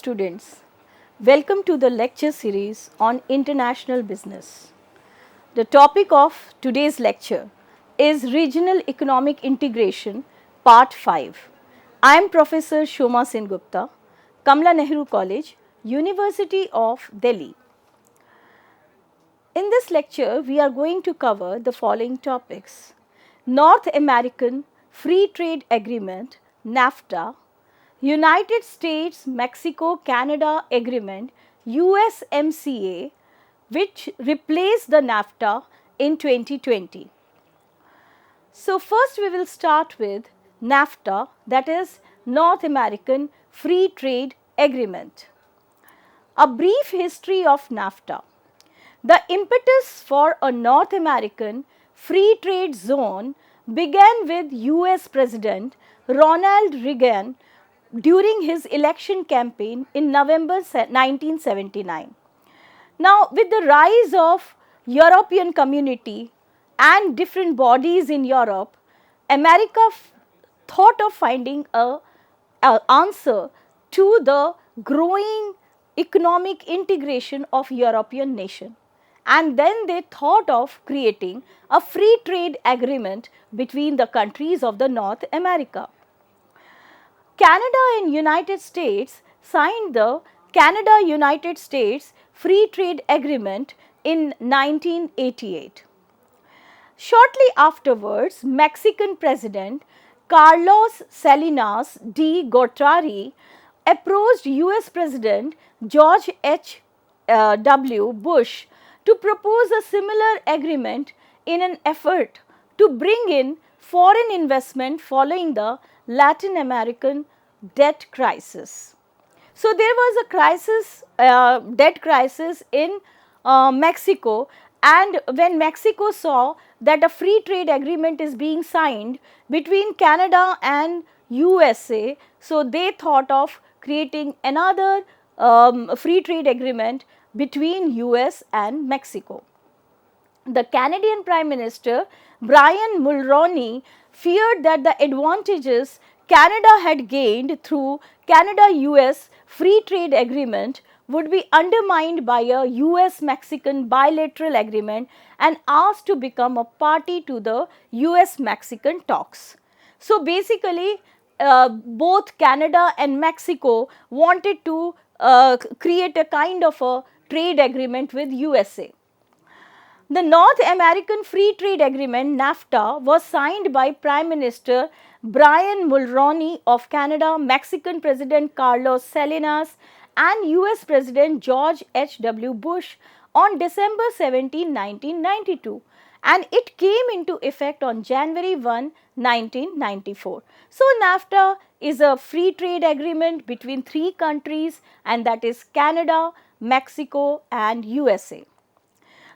students, welcome to the lecture series on international business. The topic of today's lecture is Regional Economic Integration Part 5. I am Professor Soma Sen Gupta, Kamla Nehru College, University of Delhi. In this lecture, we are going to cover the following topics: North American Free Trade Agreement NAFTA, United States Mexico Canada Agreement USMCA, which replaced the NAFTA in 2020. So, first we will start with NAFTA, that is North American Free Trade Agreement. A brief history of NAFTA. The impetus for a North American free trade zone began with US President Ronald Reagan during his election campaign in November 1979. Now, with the rise of European community and different bodies in Europe, America thought of finding a answer to the growing economic integration of European nation. And then they thought of creating a free trade agreement between the countries of the North America. Canada and United States signed the Canada-United States Free Trade Agreement in 1988. Shortly afterwards, Mexican President Carlos Salinas de Gortari approached US President George H.W. Bush to propose a similar agreement in an effort to bring in foreign investment following the Latin American debt crisis. So, there was a crisis, debt crisis in Mexico, and when Mexico saw that a free trade agreement is being signed between Canada and USA, so they thought of creating another free trade agreement between US and Mexico. The Canadian Prime Minister Brian Mulroney feared that the advantages Canada had gained through Canada-US free trade agreement would be undermined by a US-Mexican bilateral agreement and asked to become a party to the US-Mexican talks. So, basically, both Canada and Mexico wanted to create a kind of a trade agreement with USA. The North American Free Trade Agreement NAFTA was signed by Prime Minister Brian Mulroney of Canada, Mexican President Carlos Salinas and US President George H.W. Bush on December 17, 1992, and it came into effect on January 1, 1994. So, NAFTA is a free trade agreement between three countries, and that is Canada, Mexico and USA.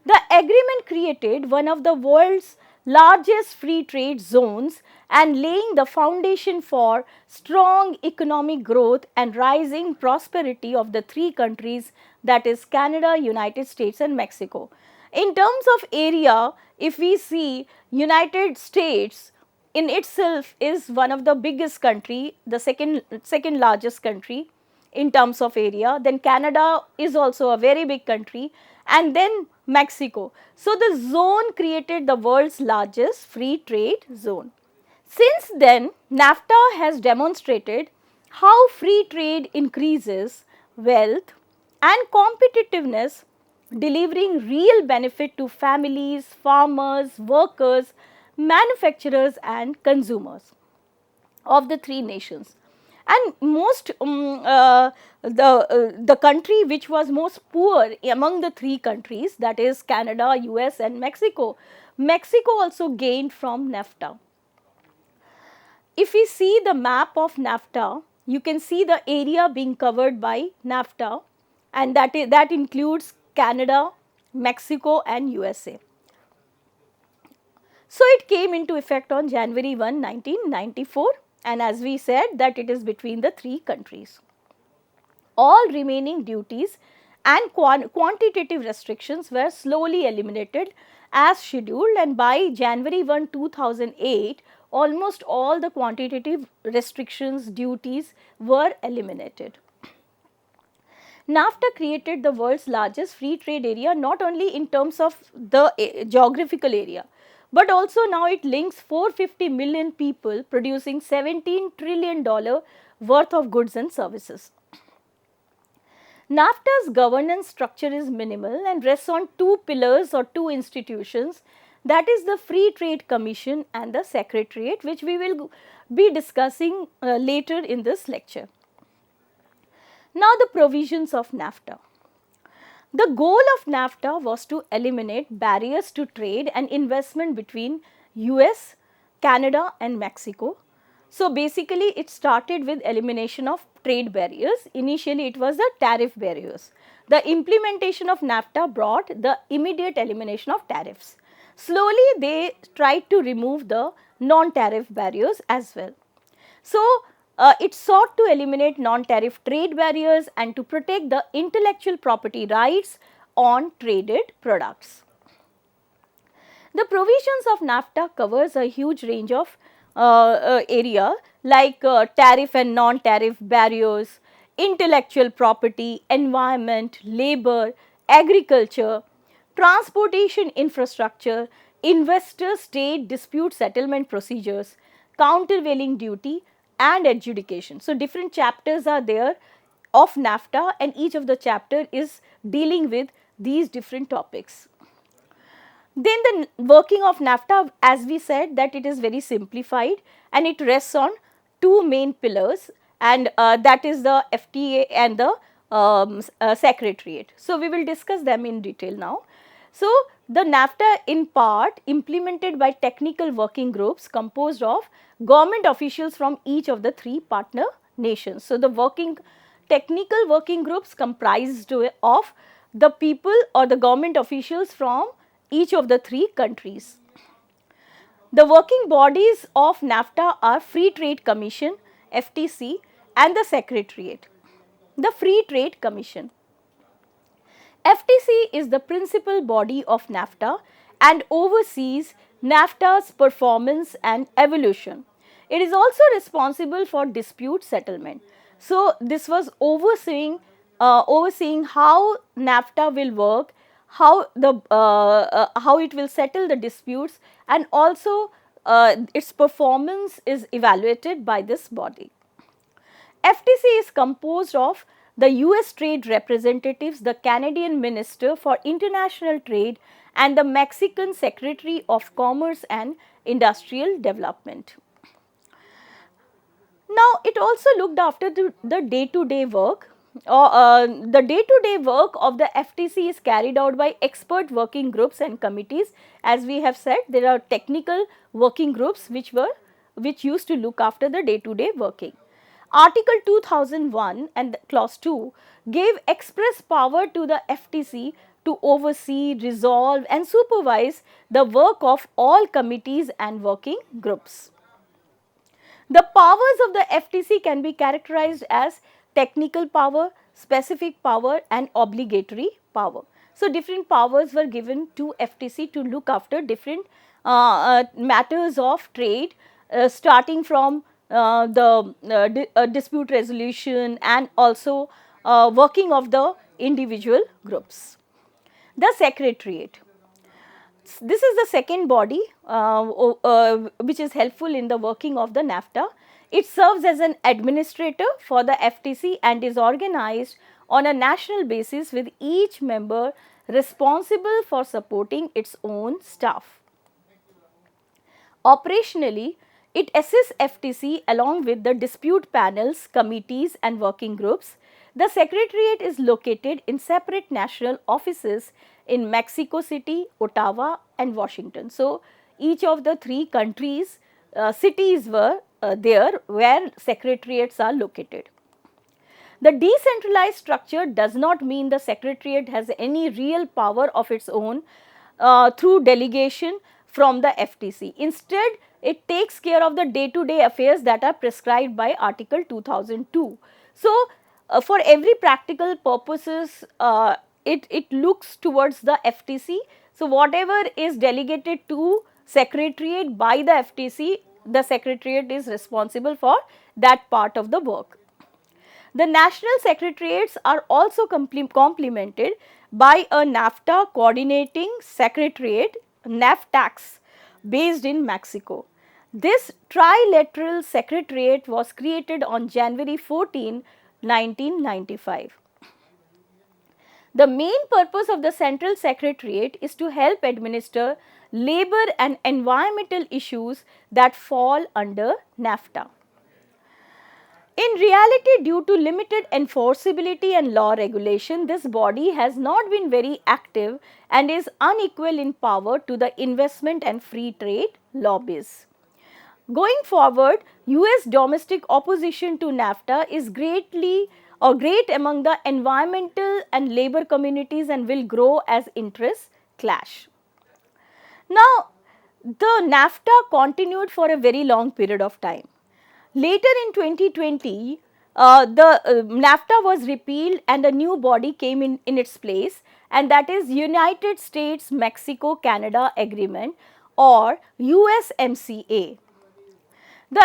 The agreement created one of the world's largest free trade zones and laying the foundation for strong economic growth and rising prosperity of the three countries, that is Canada, United States and Mexico. In terms of area, if we see, United States in itself is one of the biggest country, the second largest country in terms of area, then Canada is also a very big country, and then Mexico. So, the zone created the world's largest free trade zone. Since then, NAFTA has demonstrated how free trade increases wealth and competitiveness, delivering real benefit to families, farmers, workers, manufacturers and consumers of the three nations. And most the country which was most poor among the three countries, that is Canada, US and Mexico, Mexico also gained from NAFTA. If we see the map of NAFTA, you can see the area being covered by NAFTA, and that includes Canada, Mexico and USA. So, it came into effect on January 1, 1994. And as we said that it is between the three countries. All remaining duties and quantitative restrictions were slowly eliminated as scheduled, and by January 1, 2008, almost all the quantitative restrictions, duties were eliminated. NAFTA created the world's largest free trade area, not only in terms of the geographical area, but also now it links 450 million people, producing $17 trillion worth of goods and services. NAFTA's governance structure is minimal and rests on two pillars or two institutions, that is the Free Trade Commission and the Secretariat, which we will be discussing later in this lecture. Now the provisions of NAFTA. The goal of NAFTA was to eliminate barriers to trade and investment between US, Canada and Mexico. So basically it started with elimination of trade barriers. Initially it was the tariff barriers. The implementation of NAFTA brought the immediate elimination of tariffs. Slowly they tried to remove the non-tariff barriers as well. So it sought to eliminate non-tariff trade barriers and to protect the intellectual property rights on traded products. The provisions of NAFTA covers a huge range of area like tariff and non-tariff barriers, intellectual property, environment, labor, agriculture, transportation infrastructure, investor-state dispute settlement procedures, countervailing duty and adjudication. So, different chapters are there of NAFTA and each of the chapter is dealing with these different topics. Then the working of NAFTA, as we said, that it is very simplified and it rests on two main pillars, and that is the FTA and the Secretariat. So, we will discuss them in detail now. So, the NAFTA in part implemented by technical working groups composed of government officials from each of the three partner nations. So, the technical working groups comprised of the people or the government officials from each of the three countries. The working bodies of NAFTA are Free Trade Commission FTC and the Secretariat. The Free Trade Commission. FTC is the principal body of NAFTA and oversees NAFTA's performance and evolution. It is also responsible for dispute settlement. So, this was overseeing how NAFTA will work, how it will settle the disputes, and also its performance is evaluated by this body. FTC is composed of the US trade representatives, the Canadian Minister for International Trade and the Mexican Secretary of Commerce and Industrial Development. Now, it also looked after the day-to-day work. The day-to-day work of the FTC is carried out by expert working groups and committees. As we have said, there are technical working groups which used to look after the day-to-day working. Article 2001 and clause 2 gave express power to the FTC to oversee, resolve and supervise the work of all committees and working groups. The powers of the FTC can be characterized as technical power, specific power and obligatory power. So, different powers were given to FTC to look after different matters of trade, starting from dispute resolution and also working of the individual groups. The Secretariat. This is the second body which is helpful in the working of the NAFTA. It serves as an administrator for the FTC and is organized on a national basis with each member responsible for supporting its own staff. Operationally, it assists FTC along with the dispute panels, committees and working groups. The Secretariat is located in separate national offices in Mexico City, Ottawa and Washington. So, each of the three countries cities were there where secretariats are located. The decentralized structure does not mean the Secretariat has any real power of its own through delegation from the FTC. Instead, it takes care of the day-to-day affairs that are prescribed by Article 2002. So, for every practical purposes, it looks towards the FTC. So, whatever is delegated to Secretariat by the FTC, the Secretariat is responsible for that part of the work. The national secretariats are also complemented by a NAFTA coordinating secretariat, NAFTAX, based in Mexico. This trilateral secretariat was created on January 14, 1995. The main purpose of the Central Secretariat is to help administer labor and environmental issues that fall under NAFTA. In reality, due to limited enforceability and law regulation, this body has not been very active and is unequal in power to the investment and free trade lobbies. Going forward, US domestic opposition to NAFTA is great among the environmental and labor communities and will grow as interests clash. Now, the NAFTA continued for a very long period of time. Later in 2020, the NAFTA was repealed and a new body came in its place, and that is United States-Mexico-Canada Agreement, or USMCA. The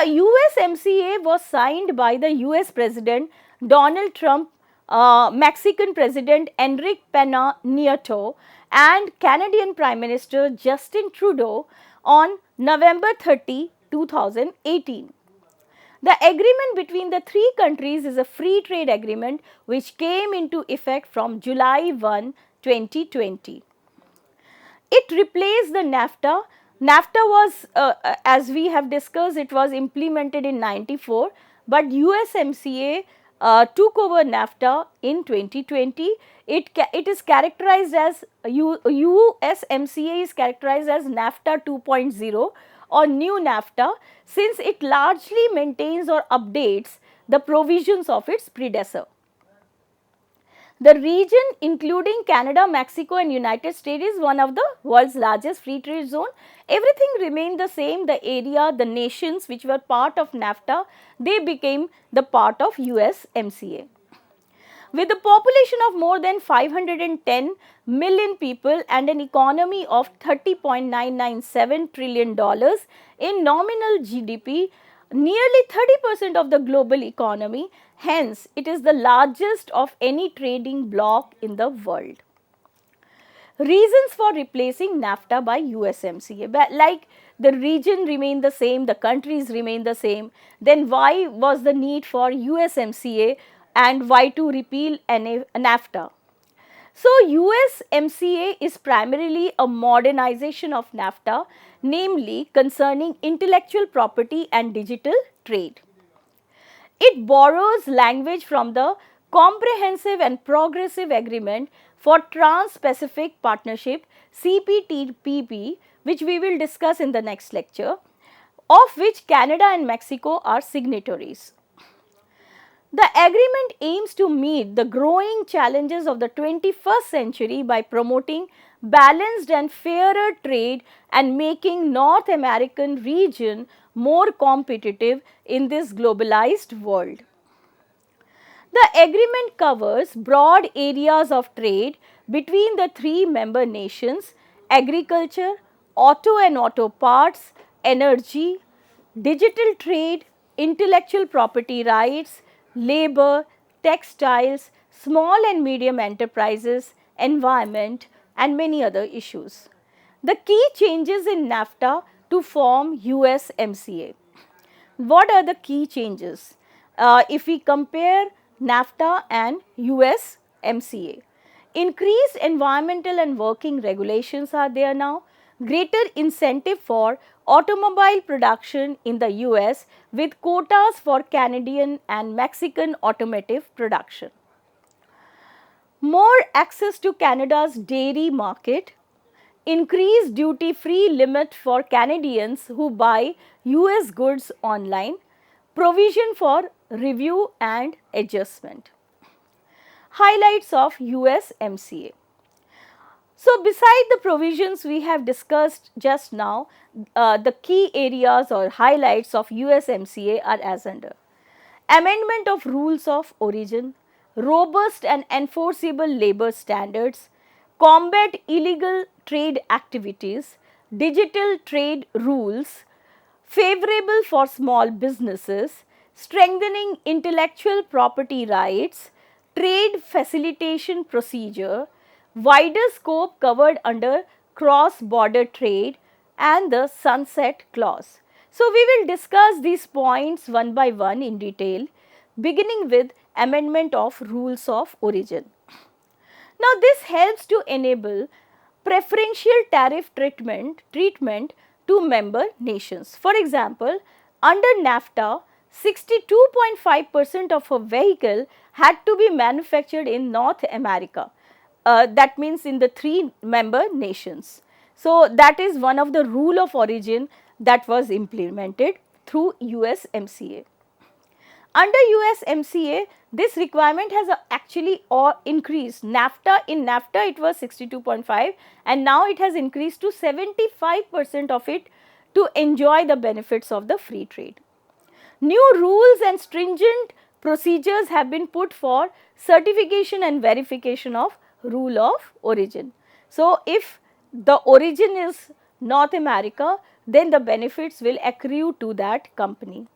USMCA was signed by the US President Donald Trump, Mexican President Enrique Pena Nieto, and Canadian Prime Minister Justin Trudeau on November 30, 2018. The agreement between the three countries is a free trade agreement which came into effect from July 1, 2020. It replaced the NAFTA. NAFTA was, as we have discussed, it was implemented in 94, but USMCA took over NAFTA in 2020. It is characterized as, USMCA is characterized as NAFTA 2.0 or new NAFTA, since it largely maintains or updates the provisions of its predecessor. The region, including Canada, Mexico and United States, is one of the world's largest free trade zone. Everything remained the same. The area, the nations which were part of NAFTA, they became the part of USMCA. With a population of more than 510 million people and an economy of $30.997 trillion in nominal GDP, nearly 30% of the global economy, hence it is the largest of any trading bloc in the world. Reasons for replacing NAFTA by USMCA, like the region remained the same, the countries remain the same, then why was the need for USMCA and why to repeal NAFTA? So, USMCA is primarily a modernization of NAFTA, namely concerning intellectual property and digital trade. It borrows language from the Comprehensive and Progressive Agreement for Trans-Pacific Partnership CPTPP, which we will discuss in the next lecture, of which Canada and Mexico are signatories. The agreement aims to meet the growing challenges of the 21st century by promoting balanced and fairer trade and making North American region more competitive in this globalized world. The agreement covers broad areas of trade between the three member nations: agriculture, auto and auto parts, energy, digital trade, intellectual property rights, labor, textiles, small and medium enterprises, environment, and many other issues. The key changes in NAFTA to form USMCA. What are the key changes? If we compare NAFTA and USMCA, increased environmental and working regulations are there now, greater incentive for automobile production in the US with quotas for Canadian and Mexican automotive production. More access to Canada's dairy market, increased duty free limit for Canadians who buy US goods online, provision for review and adjustment. Highlights of USMCA. So, beside the provisions we have discussed just now, the key areas or highlights of USMCA are as under: amendment of rules of origin, robust and enforceable labor standards, combat illegal trade activities, digital trade rules, favorable for small businesses, strengthening intellectual property rights, trade facilitation procedure, wider scope covered under cross-border trade and the sunset clause. So, we will discuss these points one by one in detail, beginning with amendment of rules of origin. Now, this helps to enable preferential tariff treatment to member nations. For example, under NAFTA, 62.5% of a vehicle had to be manufactured in North America. That means in the 3 member nations. So, that is one of the rule of origin that was implemented through USMCA. Under USMCA, this requirement has actually increased. In NAFTA it was 62.5 and now it has increased to 75% of it to enjoy the benefits of the free trade. New rules and stringent procedures have been put for certification and verification of rule of origin. So, if the origin is North America, then the benefits will accrue to that company.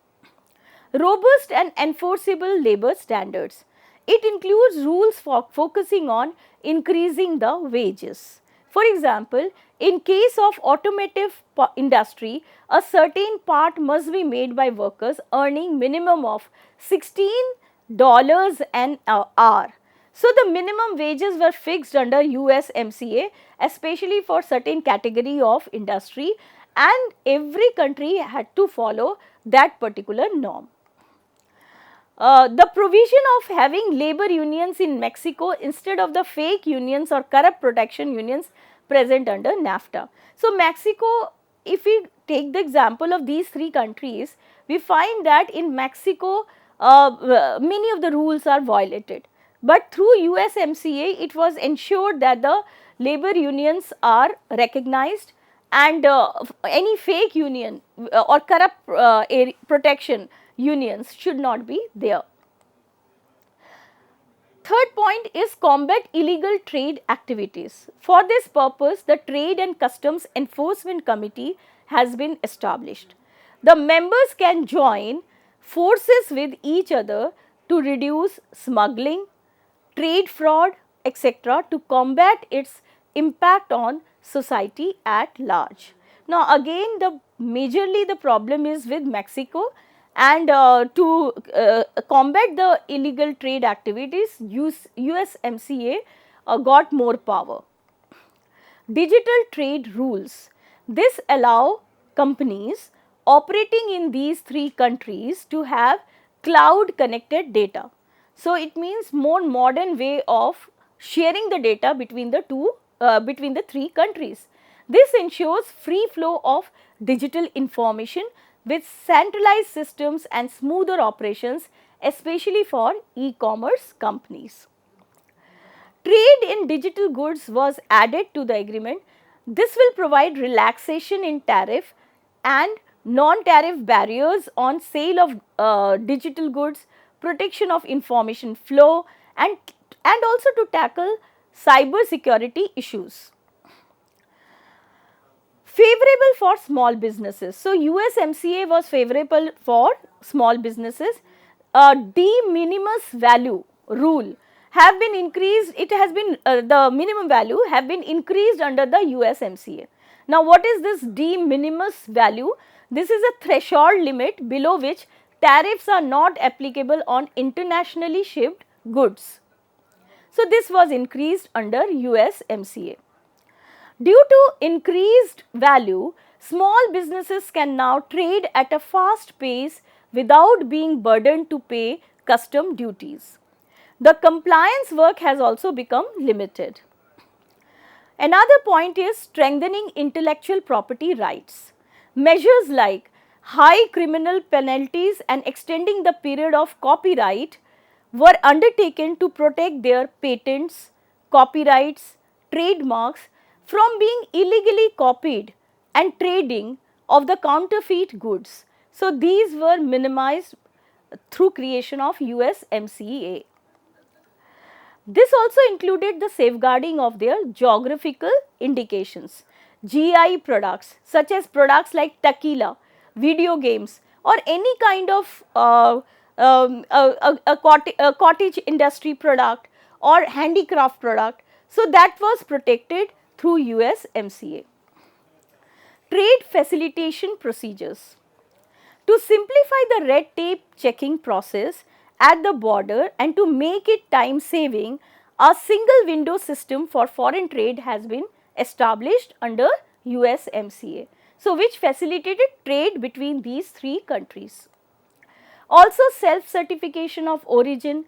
Robust and enforceable labor standards. It includes rules for focusing on increasing the wages. For example, in case of automotive industry, a certain part must be made by workers earning minimum of $16 an hour. So, the minimum wages were fixed under USMCA, especially for certain category of industry, and every country had to follow that particular norm. The provision of having labor unions in Mexico instead of the fake unions or corrupt protection unions present under NAFTA. So, Mexico, if we take the example of these 3 countries, we find that in Mexico many of the rules are violated, but through USMCA it was ensured that the labor unions are recognized and any fake union or corrupt protection unions should not be there. Third point is combat illegal trade activities. For this purpose, the Trade and Customs Enforcement Committee has been established. The members can join forces with each other to reduce smuggling, trade fraud, etc. to combat its impact on society at large. Now, again majorly the problem is with Mexico, and to combat the illegal trade activities, USMCA got more power. Digital trade rules. This allow companies operating in these 3 countries to have cloud connected data. So, it means more modern way of sharing the data between the 3 countries. This ensures free flow of digital information with centralized systems and smoother operations, especially for e-commerce companies. Trade in digital goods was added to the agreement. This will provide relaxation in tariff and non-tariff barriers on sale of digital goods, protection of information flow, and also to tackle cyber security issues. Favorable for small businesses. So, USMCA was favorable for small businesses. De minimis value rule have been increased, it has been the minimum value have been increased under the USMCA. Now, what is this de minimis value? This is a threshold limit below which tariffs are not applicable on internationally shipped goods. So, this was increased under USMCA. Due to increased value, small businesses can now trade at a fast pace without being burdened to pay custom duties. The compliance work has also become limited. Another point is strengthening intellectual property rights. Measures like high criminal penalties and extending the period of copyright were undertaken to protect their patents, copyrights, trademarks from being illegally copied and trading of the counterfeit goods. So, these were minimized through creation of USMCA. This also included the safeguarding of their geographical indications. GI products such as products like tequila, video games or any kind of a cottage industry product or handicraft product. So, that was protected through USMCA. Trade facilitation procedures. To simplify the red tape checking process at the border and to make it time saving, a single window system for foreign trade has been established under USMCA. So, which facilitated trade between these three countries. Also, self certification of origin,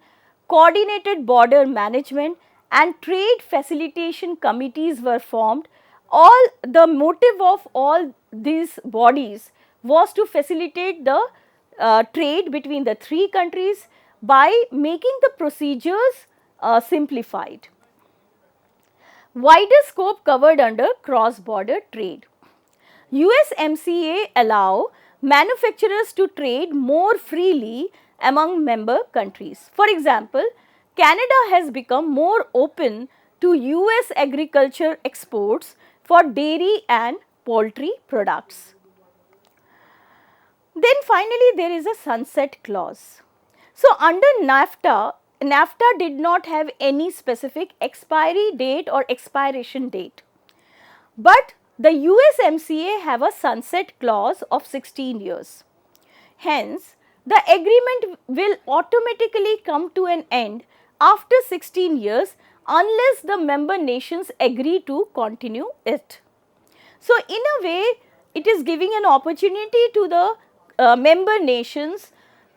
coordinated border management and trade facilitation committees were formed. All the motive of all these bodies was to facilitate the trade between the three countries by making the procedures simplified. Wider scope covered under cross border trade. USMCA allow manufacturers to trade more freely among member countries. For example, Canada has become more open to US agriculture exports for dairy and poultry products. Then finally, there is a sunset clause. So, under NAFTA, NAFTA did not have any specific expiry date or expiration date, but the USMCA have a sunset clause of 16 years. Hence, the agreement will automatically come to an end after 16 years unless the member nations agree to continue it. So, in a way, it is giving an opportunity to the member nations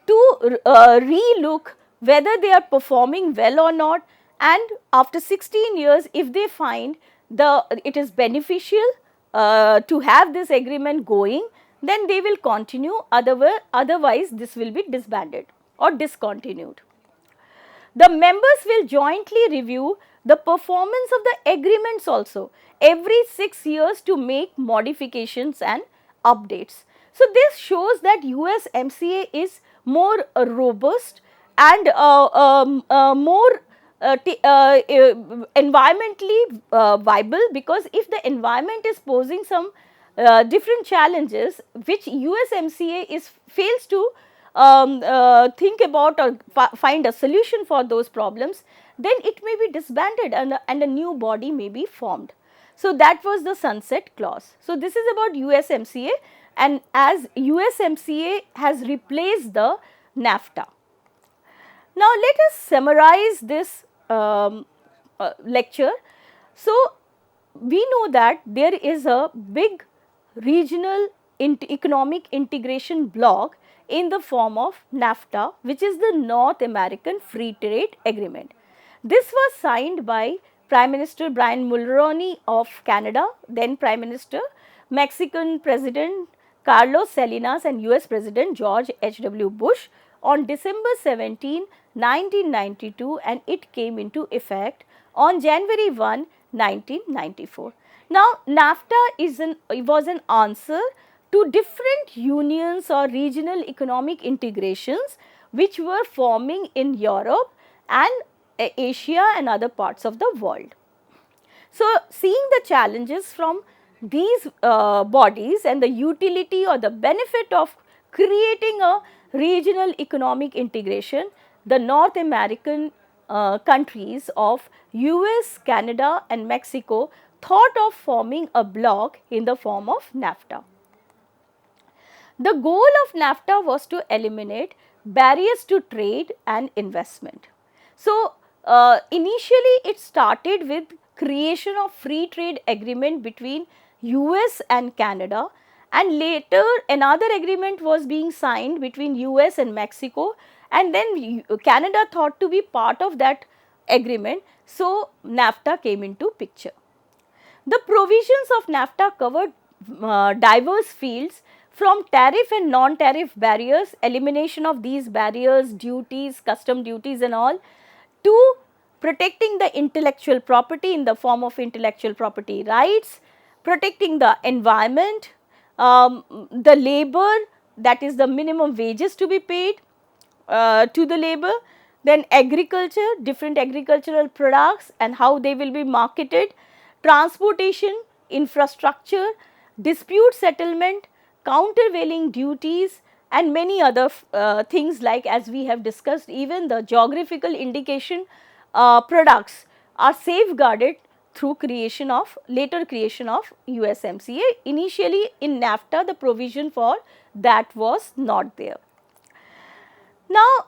to relook whether they are performing well or not, and after 16 years, if they find it is beneficial to have this agreement going, then they will continue, otherwise this will be disbanded or discontinued. The members will jointly review the performance of the agreements also every 6 years to make modifications and updates. So, this shows that USMCA is more robust and more environmentally viable, because if the environment is posing some different challenges which USMCA fails to think about or find a solution for those problems, then it may be disbanded and a new body may be formed. So, that was the sunset clause. So, this is about USMCA, and as USMCA has replaced the NAFTA. Now, let us summarize this lecture. So, we know that there is a big regional economic integration bloc in the form of NAFTA, which is the North American Free Trade Agreement. This was signed by Prime Minister Brian Mulroney of Canada, then Prime Minister, Mexican President Carlos Salinas and US President George H.W. Bush on December 17, 1992, and it came into effect on January 1, 1994. Now, NAFTA was an answer to different unions or regional economic integrations which were forming in Europe and Asia and other parts of the world. So, seeing the challenges from these bodies and the utility or the benefit of creating a regional economic integration, the North American countries of US, Canada and Mexico thought of forming a bloc in the form of NAFTA. The goal of NAFTA was to eliminate barriers to trade and investment. So, initially it started with creation of free trade agreement between US and Canada, and later another agreement was being signed between US and Mexico, and then Canada thought to be part of that agreement. So, NAFTA came into picture. The provisions of NAFTA covered diverse fields, from tariff and non-tariff barriers, elimination of these barriers, duties, custom duties and all, to protecting the intellectual property in the form of intellectual property rights, protecting the environment, the labor, that is the minimum wages to be paid to the labor, then agriculture, different agricultural products and how they will be marketed, transportation, infrastructure, dispute settlement, countervailing duties, and many other things, like as we have discussed, even the geographical indication products are safeguarded through later creation of USMCA. Initially in NAFTA, the provision for that was not there. Now,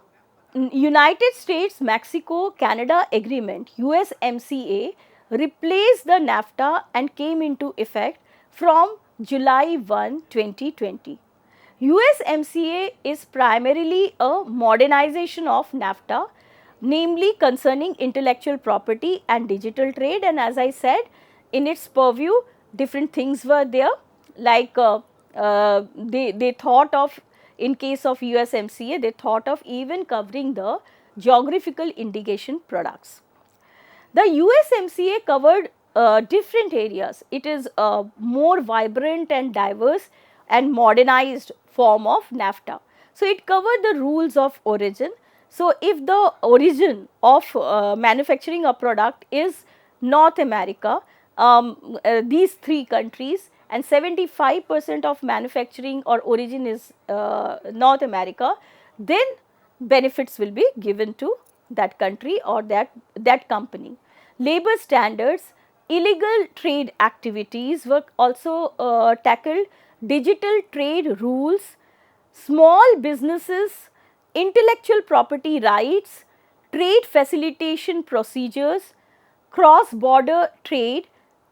United States Mexico Canada Agreement USMCA replaced the NAFTA and came into effect from July 1, 2020. USMCA is primarily a modernization of NAFTA, namely concerning intellectual property and digital trade, and as I said, in its purview different things were there, like they thought of, in case of USMCA, they thought of even covering the geographical indication products. The USMCA covered different areas. It is a more vibrant and diverse and modernized form of NAFTA. So, it covered the rules of origin. So, if the origin of manufacturing a product is North America, these three countries, and 75% of manufacturing or origin is North America, then benefits will be given to that country or that company. Labor standards, illegal trade activities were also tackled, digital trade rules, small businesses, intellectual property rights, trade facilitation procedures, cross border trade,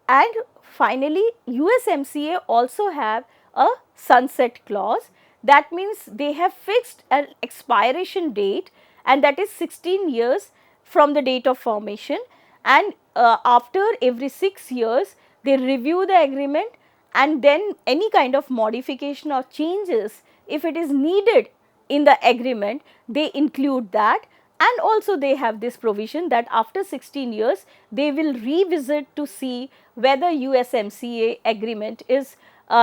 and finally USMCA also have a sunset clause. That means they have fixed an expiration date, and that is 16 years from the date of formation, and after every 6 years they review the agreement, and then any kind of modification or changes, if it is needed in the agreement, they include that. And also they have this provision that after 16 years they will revisit to see whether USMCA agreement is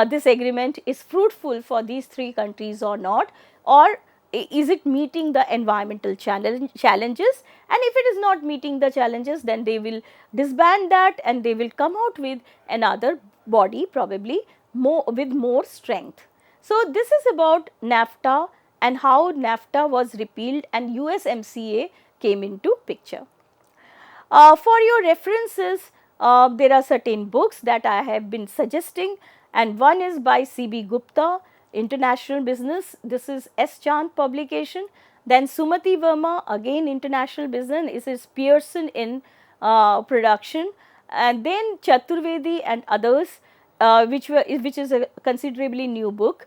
this agreement is fruitful for these three countries or not, or is it meeting the environmental challenges, and if it is not meeting the challenges, then they will disband that and they will come out with another body, probably with more strength. So, this is about NAFTA and how NAFTA was repealed and USMCA came into picture. For your references, there are certain books that I have been suggesting, and one is by C.B. Gupta, International Business. This is S. Chand publication. Then Sumati Verma, again International Business. This is Pearson in production, and then Chaturvedi and others, which is a considerably new book,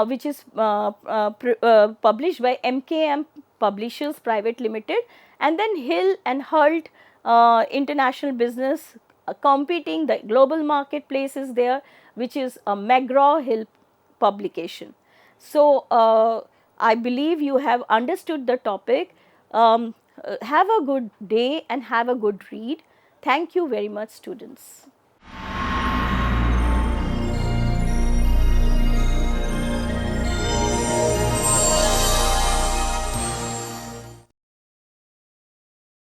which is published by MKM Publishers Private Limited, and then Hill and Hult International Business, competing the global marketplace is there, which is a McGraw-Hill publication. So, I believe you have understood the topic. Have a good day and have a good read. Thank you very much, students.